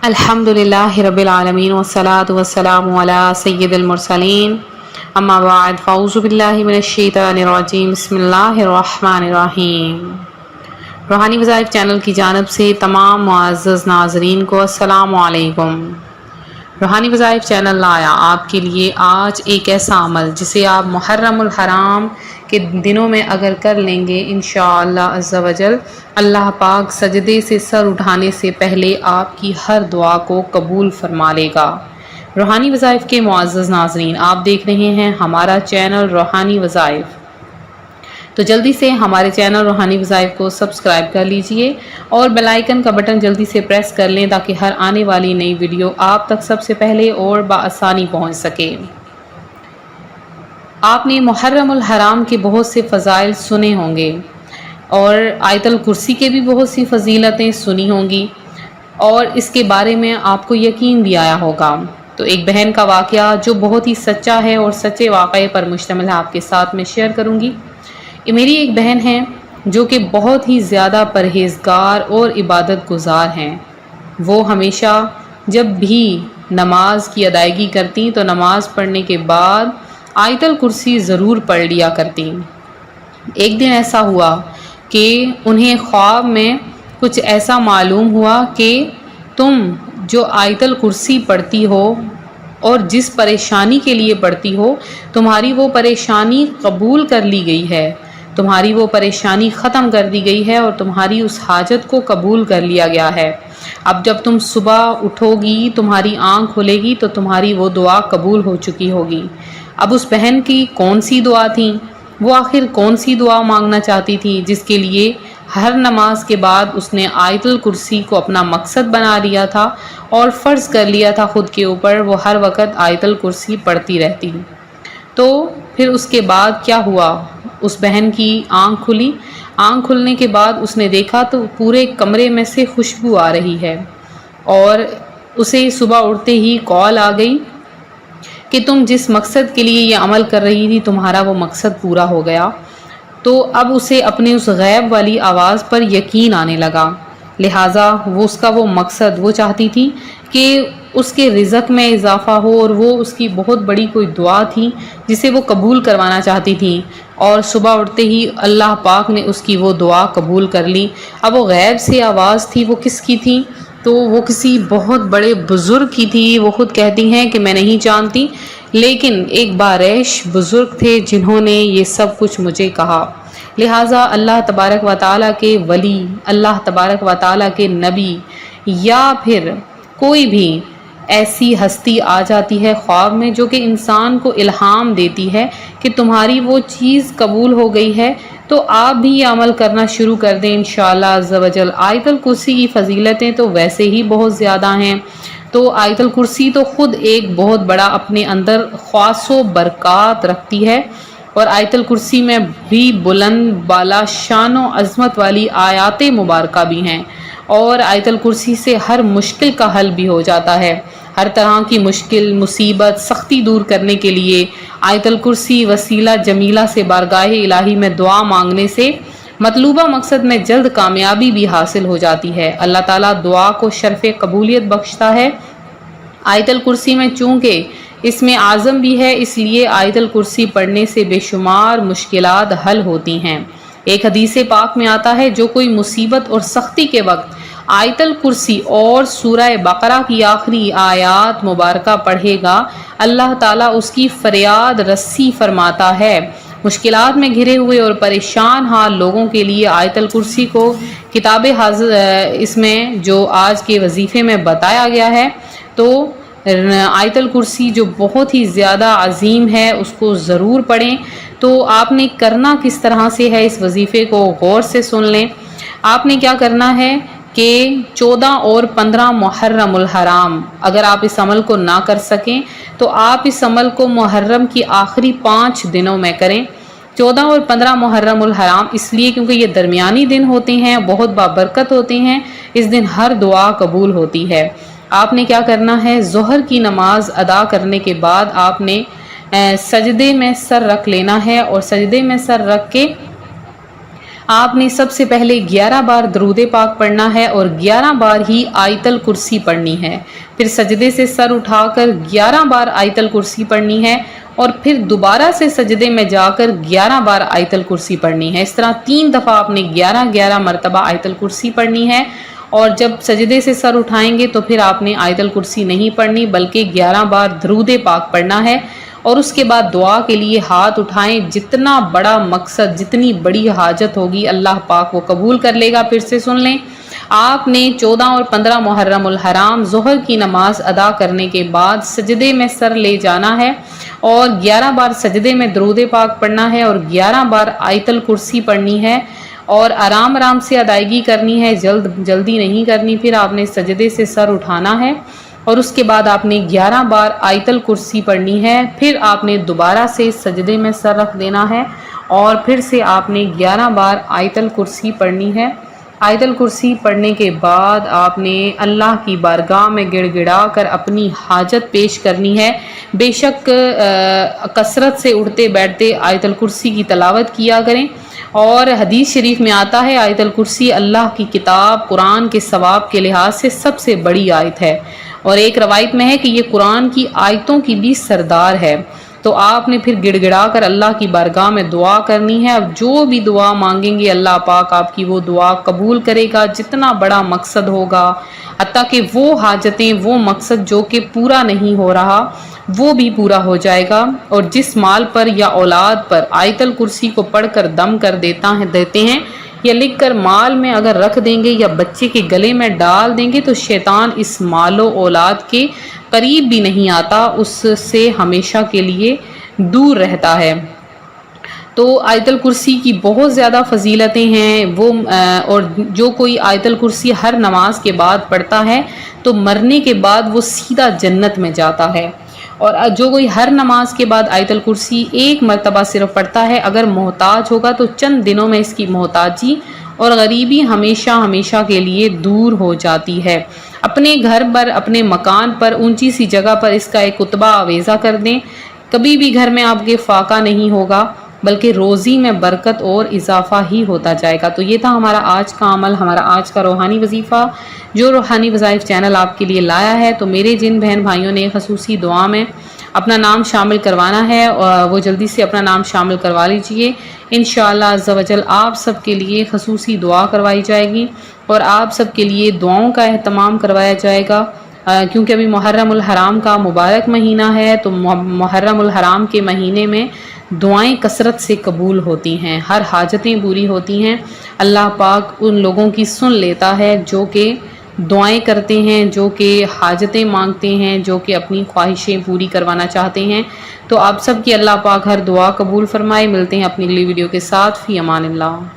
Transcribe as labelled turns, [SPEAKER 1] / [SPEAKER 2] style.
[SPEAKER 1] الحمدللہ رب العالمین والصلاة والسلام علی سید المرسلین اما بعد فاعوذ باللہ من الشیطان الرجیم بسم اللہ الرحمن الرحیم۔ روحانی وظائف چینل کی جانب سے تمام معزز ناظرین کو السلام علیکم۔ روحانی وظائف چینل لایا آپ کے لیے آج ایک ایسا عمل جسے آپ محرم الحرام کے دنوں میں اگر کر لیں گے انشاءاللہ عز و جل اللہ پاک سجدے سے سر اٹھانے سے پہلے آپ کی ہر دعا کو قبول فرما لے گا۔ روحانی وظائف کے معزز ناظرین، آپ دیکھ رہے ہیں ہمارا چینل روحانی وظائف، تو جلدی سے ہمارے چینل روحانی وظائف کو سبسکرائب کر لیجئے اور بیل آئیکن کا بٹن جلدی سے پریس کر لیں تاکہ ہر آنے والی نئی ویڈیو آپ تک سب سے پہلے اور بآسانی پہنچ سکے۔ آپ نے محرم الحرام کے بہت سے فضائل سنے ہوں گے اور آیت الکرسی کے بھی بہت سی فضیلتیں سنی ہوں گی اور اس کے بارے میں آپ کو یقین بھی آیا ہوگا۔ تو ایک بہن کا واقعہ جو بہت ہی سچا ہے اور سچے واقعے پر مشتمل ہے آپ کے ساتھ میں شیئر کروں گی۔ میری ایک بہن ہے جو کہ بہت ہی زیادہ پرہیزگار اور عبادت گزار ہیں۔ وہ ہمیشہ جب بھی نماز کی ادائیگی کرتی تو نماز پڑھنے کے بعد آیت الکرسی ضرور پڑھ لیا کرتی۔ ایک دن ایسا ہوا کہ انہیں خواب میں کچھ ایسا معلوم ہوا کہ تم جو آیت الکرسی پڑھتی ہو اور جس پریشانی کے لیے پڑھتی ہو تمہاری وہ پریشانی قبول کر لی گئی ہے، تمہاری وہ پریشانی ختم کر دی گئی ہے اور تمہاری اس حاجت کو قبول کر لیا گیا ہے۔ اب جب تم صبح اٹھو گی تمہاری آنکھ کھلے گی تو تمہاری وہ دعا قبول ہو چکی ہوگی۔ اب اس بہن کی کون سی دعا تھی؟ وہ آخر کون سی دعا مانگنا چاہتی تھی جس کے لیے ہر نماز کے بعد اس نے آیت الکرسی کو اپنا مقصد بنا لیا تھا اور فرض کر لیا تھا خود کے اوپر وہ ہر وقت آیت الکرسی پڑھتی رہتی۔ تو پھر اس کے بعد کیا ہوا؟ اس بہن کی آنکھ کھلی، آنکھ کھلنے کے بعد اس نے دیکھا تو پورے کمرے میں سے خوشبو آ رہی ہے اور اسے صبح اٹھتے ہی کال آ گئی کہ تم جس مقصد کے لیے یہ عمل کر رہی تھی تمہارا وہ مقصد پورا ہو گیا۔ تو اب اسے اپنے اس غیب والی آواز پر یقین آنے لگا، لہٰذا اس کا وہ مقصد وہ چاہتی تھی کہ اس کے رزق میں اضافہ ہو اور وہ اس کی بہت بڑی کوئی دعا تھی جسے وہ قبول کروانا چاہتی تھی اور صبح اٹھتے ہی اللہ پاک نے اس کی وہ دعا قبول کر لی۔ اب وہ غیب سے آواز تھی، وہ کس کی تھی؟ تو وہ کسی بہت بڑے بزرگ کی تھی۔ وہ خود کہتی ہیں کہ میں نہیں جانتی، لیکن ایک باریش بزرگ تھے جنہوں نے یہ سب کچھ مجھے کہا۔ لہٰذا اللہ تبارک و تعالیٰ کے ولی، اللہ تبارک و تعالیٰ کے نبی یا پھر کوئی بھی ایسی ہستی آ جاتی ہے خواب میں جو کہ انسان کو الہام دیتی ہے کہ تمہاری وہ چیز قبول ہو گئی ہے، تو آپ بھی یہ عمل کرنا شروع کر دیں انشاءاللہ عز و جل۔ آیت الکرسی کی فضیلتیں تو ویسے ہی بہت زیادہ ہیں، تو آیت الکرسی تو خود ایک بہت بڑا اپنے اندر خواص و برکات رکھتی ہے اور آیت الکرسی میں بھی بلند بالا شان و عظمت والی آیات مبارکہ بھی ہیں اور آیت الکرسی سے ہر مشکل کا حل بھی ہو جاتا ہے۔ ہر طرح کی مشکل، مصیبت، سختی دور کرنے کے لیے آیت الکرسی وسیلہ جمیلہ سے بارگاہ الہی میں دعا مانگنے سے مطلوبہ مقصد میں جلد کامیابی بھی حاصل ہو جاتی ہے۔ اللہ تعالیٰ دعا کو شرف قبولیت بخشتا ہے۔ آیت الکرسی میں چونکہ اسم اعظم بھی ہے اس لیے آیت الکرسی پڑھنے سے بے شمار مشکلات حل ہوتی ہیں۔ ایک حدیث پاک میں آتا ہے جو کوئی مصیبت اور سختی کے وقت آیت الکرسی اور سورہ بقرہ کی آخری آیات مبارکہ پڑھے گا اللہ تعالیٰ اس کی فریاد رسی فرماتا ہے۔ مشکلات میں گھرے ہوئے اور پریشان حال لوگوں کے لیے آیت الکرسی کو کتاب حاضر اس میں جو آج کے وظیفے میں بتایا گیا ہے، تو آیت الکرسی جو بہت ہی زیادہ عظیم ہے اس کو ضرور پڑھیں۔ تو آپ نے کرنا کس طرح سے ہے اس وظیفے کو غور سے سن لیں۔ آپ نے کیا کرنا ہے کہ 14 اور 15 محرم الحرام اگر آپ اس عمل کو نہ کر سکیں تو آپ اس عمل کو محرم کی آخری 5 دنوں میں کریں۔ 14 اور 15 محرم الحرام اس لیے کیونکہ یہ درمیانی دن ہوتے ہیں، بہت بابرکت ہوتے ہیں، اس دن ہر دعا قبول ہوتی ہے۔ آپ نے کیا کرنا ہے، ظہر کی نماز ادا کرنے کے بعد آپ نے سجدے میں سر رکھ لینا ہے اور سجدے میں سر رکھ کے آپ نے سب سے پہلے 11 بار درود پاک پڑھنا ہے اور 11 بار ہی آیت الکرسی پڑھنی ہے، پھر سجدے سے سر اٹھا کر 11 بار آیت الکرسی پڑھنی ہے اور پھر دوبارہ سے سجدے میں جا کر 11 بار آیت الکرسی پڑھنی ہے۔ اس طرح 3 دفعہ آپ نے 11 مرتبہ آیت الکرسی پڑھنی ہے، اور جب سجدے سے سر اٹھائیں گے تو پھر آپ نے آیت الکرسی نہیں پڑھنی بلکہ 11 بار درود پاک پڑھنا ہے، اور اس کے بعد دعا کے لیے ہاتھ اٹھائیں۔ جتنا بڑا مقصد، جتنی بڑی حاجت ہوگی اللہ پاک وہ قبول کر لے گا۔ پھر سے سن لیں، آپ نے 14 اور 15 محرم الحرام ظہر کی نماز ادا کرنے کے بعد سجدے میں سر لے جانا ہے اور 11 بار سجدے میں درود پاک پڑھنا ہے اور 11 بار آیت الکرسی پڑھنی ہے، اور آرام آرام سے ادائیگی کرنی ہے، جلدی نہیں کرنی۔ پھر آپ نے سجدے سے سر اٹھانا ہے اور اس کے بعد آپ نے 11 بار آیت الکرسی پڑھنی ہے، پھر آپ نے دوبارہ سے سجدے میں سر رکھ دینا ہے اور پھر سے آپ نے 11 بار آیت الکرسی پڑھنی ہے۔ آیت الکرسی پڑھنے کے بعد آپ نے اللہ کی بارگاہ میں گڑ گڑا کر اپنی حاجت پیش کرنی ہے۔ بے شک کثرت سے اٹھتے بیٹھتے آیت الکرسی کی تلاوت کیا کریں، اور حدیث شریف میں آتا ہے آیت الکرسی اللہ کی کتاب قرآن کے ثواب کے لحاظ سے سب سے بڑی آیت ہے، اور ایک روایت میں ہے کہ یہ قرآن کی آیتوں کی بھی سردار ہے۔ تو آپ نے پھر گڑ گڑا کر اللہ کی بارگاہ میں دعا کرنی ہے۔ اب جو بھی دعا مانگیں گے اللہ پاک آپ کی وہ دعا قبول کرے گا، جتنا بڑا مقصد ہوگا، حتیٰ کہ وہ حاجتیں، وہ مقصد جو کہ پورا نہیں ہو رہا وہ بھی پورا ہو جائے گا۔ اور جس مال پر یا اولاد پر آیت الکرسی کو پڑھ کر دم کر دیتے ہیں یا لکھ کر مال میں اگر رکھ دیں گے یا بچے کے گلے میں ڈال دیں گے تو شیطان اس مال و اولاد کے قریب بھی نہیں آتا، اس سے ہمیشہ کے لیے دور رہتا ہے۔ تو آیت الکرسی کی بہت زیادہ فضیلتیں ہیں، اور جو کوئی آیت الکرسی ہر نماز کے بعد پڑھتا ہے تو مرنے کے بعد وہ سیدھا جنت میں جاتا ہے، اور جو کوئی ہر نماز کے بعد آیت الکرسی ایک مرتبہ صرف پڑھتا ہے، اگر محتاج ہوگا تو چند دنوں میں اس کی محتاجی اور غریبی ہمیشہ کے لیے دور ہو جاتی ہے۔ اپنے گھر پر، اپنے مکان پر، اونچی سی جگہ پر اس کا ایک کتبہ آویزہ کر دیں، کبھی بھی گھر میں آپ کے فاقہ نہیں ہوگا بلکہ روزی میں برکت اور اضافہ ہی ہوتا جائے گا۔ تو یہ تھا ہمارا آج کا عمل، ہمارا آج کا روحانی وظیفہ جو روحانی وظائف چینل آپ کے لیے لایا ہے۔ تو میرے جن بہن بھائیوں نے خصوصی دعا میں اپنا نام شامل کروانا ہے وہ جلدی سے اپنا نام شامل کروا لیجئے، انشاءاللہ عز و جل آپ سب کے لیے خصوصی دعا کروائی جائے گی اور آپ سب کے لیے دعاؤں کا اہتمام کروایا جائے گا، کیونکہ ابھی محرم الحرام کا مبارک مہینہ ہے۔ تو محرم الحرام کے مہینے میں دعائیں کثرت سے قبول ہوتی ہیں، ہر حاجتیں پوری ہوتی ہیں۔ اللہ پاک ان لوگوں کی سن لیتا ہے جو کہ دعائیں کرتے ہیں، جو کہ حاجتیں مانگتے ہیں، جو کہ اپنی خواہشیں پوری کروانا چاہتے ہیں۔ تو آپ سب کی اللہ پاک ہر دعا قبول فرمائے۔ ملتے ہیں اپنی اگلی ویڈیو کے ساتھ، فی امان اللہ۔